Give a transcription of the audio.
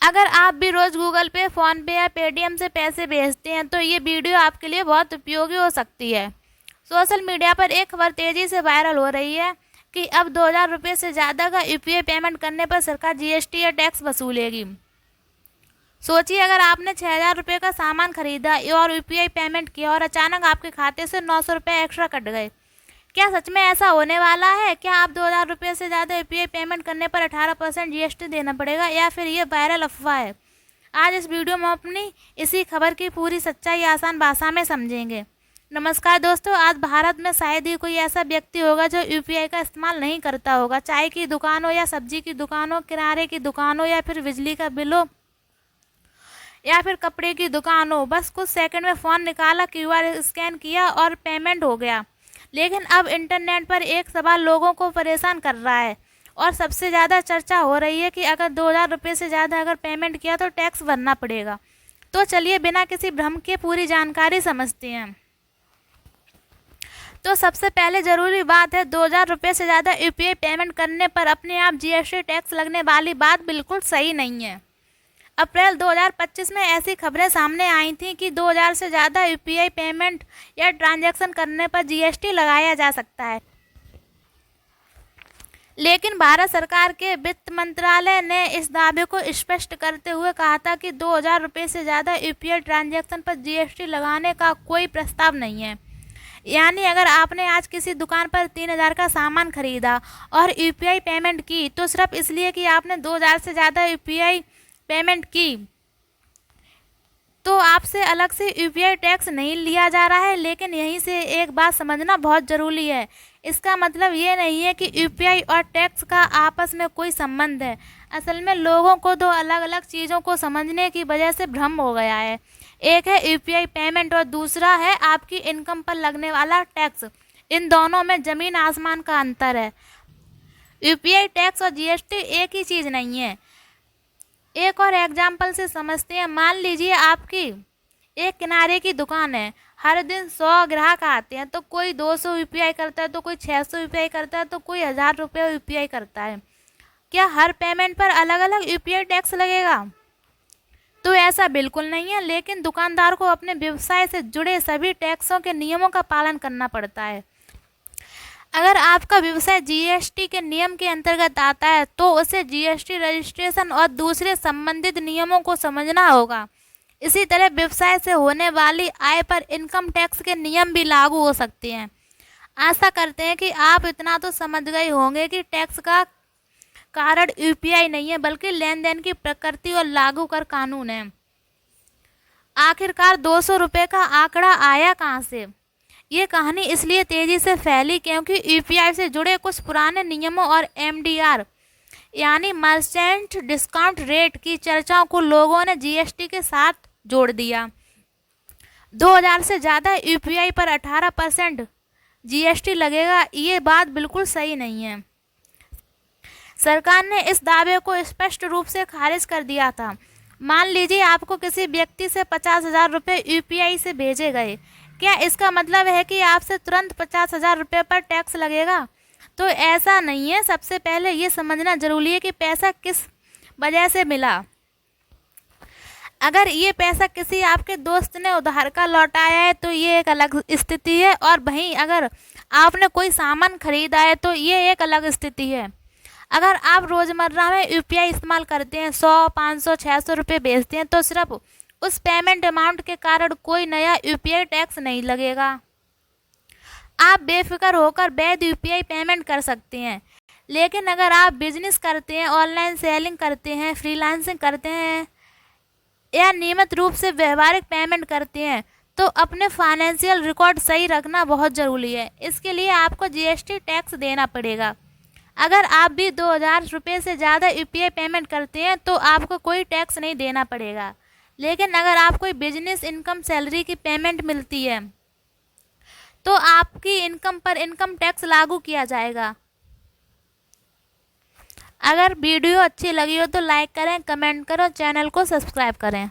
अगर आप भी रोज़ गूगल पे, फ़ोन पे या पेटीएम से पैसे भेजते हैं तो ये वीडियो आपके लिए बहुत उपयोगी हो सकती है। सोशल मीडिया पर एक खबर तेज़ी से वायरल हो रही है कि अब 2000 रुपये से ज़्यादा का यूपीआई पेमेंट करने पर सरकार जीएसटी या टैक्स वसूलेगी। सोचिए, अगर आपने 6000 रुपये का सामान खरीदा और यूपीआई पेमेंट किया और अचानक आपके खाते से 900 रुपये एक्स्ट्रा कट गए। क्या सच में ऐसा होने वाला है? क्या आप 2000 रुपये से ज़्यादा यूपीआई पेमेंट करने पर 18% जीएसटी देना पड़ेगा, या फिर ये वायरल अफवाह है? आज इस वीडियो में अपनी इसी खबर की पूरी सच्चाई आसान भाषा में समझेंगे। नमस्कार दोस्तों, आज भारत में शायद ही कोई ऐसा व्यक्ति होगा जो यूपीआई का इस्तेमाल नहीं करता होगा। चाय की दुकान हो या सब्जी की दुकान हो, किराने की दुकान हो या फिर बिजली का बिल हो या फिर कपड़े की दुकान हो, बस कुछ सेकंड में फ़ोन निकाला, क्यूआर स्कैन किया और पेमेंट हो गया। लेकिन अब इंटरनेट पर एक सवाल लोगों को परेशान कर रहा है और सबसे ज़्यादा चर्चा हो रही है कि अगर 2000 रुपये से ज़्यादा अगर पेमेंट किया तो टैक्स भरना पड़ेगा। तो चलिए बिना किसी भ्रम के पूरी जानकारी समझते हैं। तो सबसे पहले ज़रूरी बात है, 2000 रुपये से ज़्यादा यूपीआई पेमेंट करने पर अपने आप जीएसटी टैक्स लगने वाली बात बिल्कुल सही नहीं है। अप्रैल 2025 में ऐसी खबरें सामने आई थीं कि 2000 से ज़्यादा यूपीआई पेमेंट या ट्रांजैक्शन करने पर जीएसटी लगाया जा सकता है। लेकिन भारत सरकार के वित्त मंत्रालय ने इस दावे को स्पष्ट करते हुए कहा था कि 2000 रुपये से ज़्यादा यूपीआई ट्रांजैक्शन पर जीएसटी लगाने का कोई प्रस्ताव नहीं है। यानी अगर आपने आज किसी दुकान पर 3000 का सामान खरीदा और यूपीआई पेमेंट की तो सिर्फ इसलिए कि आपने 2000 से ज़्यादा यूपीआई पेमेंट की तो आपसे अलग से यूपीआई टैक्स नहीं लिया जा रहा है। लेकिन यहीं से एक बात समझना बहुत ज़रूरी है, इसका मतलब ये नहीं है कि यूपीआई और टैक्स का आपस में कोई संबंध है। असल में लोगों को दो अलग अलग चीज़ों को समझने की वजह से भ्रम हो गया है। एक है यूपीआई पेमेंट और दूसरा है आपकी इनकम पर लगने वाला टैक्स। इन दोनों में ज़मीन आसमान का अंतर है। यूपीआई टैक्स और जीएसटी एक ही चीज़ नहीं है। एक और एग्जाम्पल से समझते हैं। मान लीजिए आपकी एक किनारे की दुकान है, हर दिन 100 ग्राहक आते हैं, तो कोई 200 यूपीआई करता है, तो कोई 600 यूपीआई करता है, तो कोई 1000 रुपये यूपीआई करता है। क्या हर पेमेंट पर अलग अलग यूपीआई टैक्स लगेगा? तो ऐसा बिल्कुल नहीं है। लेकिन दुकानदार को अपने व्यवसाय से जुड़े सभी टैक्सों के नियमों का पालन करना पड़ता है। अगर आपका व्यवसाय जीएसटी के नियम के अंतर्गत आता है तो उसे जीएसटी रजिस्ट्रेशन और दूसरे संबंधित नियमों को समझना होगा। इसी तरह व्यवसाय से होने वाली आय पर इनकम टैक्स के नियम भी लागू हो सकते हैं। आशा करते हैं कि आप इतना तो समझ गए होंगे कि टैक्स का कारण यूपीआई नहीं है, बल्कि लेन देन की प्रकृति और लागू कर कानून है। आखिरकार 200 रुपये का आंकड़ा आया कहाँ से? ये कहानी इसलिए तेज़ी से फैली क्योंकि यूपीआई से जुड़े कुछ पुराने नियमों और एमडीआर यानी मर्चेंट डिस्काउंट रेट की चर्चाओं को लोगों ने जीएसटी के साथ जोड़ दिया। 2000 से ज़्यादा यूपीआई पर 18% जीएसटी लगेगा, ये बात बिल्कुल सही नहीं है। सरकार ने इस दावे को स्पष्ट रूप से खारिज कर दिया था। मान लीजिए आपको किसी व्यक्ति से 50,000 रुपये यूपीआई से भेजे गए। क्या इसका मतलब है कि आपसे तुरंत 50,000 रुपये पर टैक्स लगेगा? तो ऐसा नहीं है। सबसे पहले ये समझना जरूरी है कि पैसा किस वजह से मिला। अगर ये पैसा किसी आपके दोस्त ने उधार का लौटाया है तो ये एक अलग स्थिति है, और वहीं अगर आपने कोई सामान खरीदा है तो ये एक अलग स्थिति है। अगर आप रोज़मर्रा में यूपीआई इस्तेमाल करते हैं, 100, 500, 600 रुपये भेजते हैं, तो सिर्फ उस पेमेंट अमाउंट के कारण कोई नया यूपीआई टैक्स नहीं लगेगा। आप बेफिक्र होकर वैध यूपीआई पेमेंट कर सकते हैं। लेकिन अगर आप बिजनेस करते हैं, ऑनलाइन सेलिंग करते हैं, फ्रीलांसिंग करते हैं या नियमित रूप से व्यवहारिक पेमेंट करते हैं तो अपने फाइनेंशियल रिकॉर्ड सही रखना बहुत ज़रूरी है। इसके लिए आपको जीएसटी टैक्स देना पड़ेगा। अगर आप भी 2000 रुपये से ज़्यादा यूपीआई पेमेंट करते हैं तो आपको कोई टैक्स नहीं देना पड़ेगा। लेकिन अगर आप कोई बिजनेस इनकम सैलरी की पेमेंट मिलती है तो आपकी इनकम पर इनकम टैक्स लागू किया जाएगा। अगर वीडियो अच्छी लगी हो तो लाइक करें, कमेंट करें, चैनल को सब्सक्राइब करें।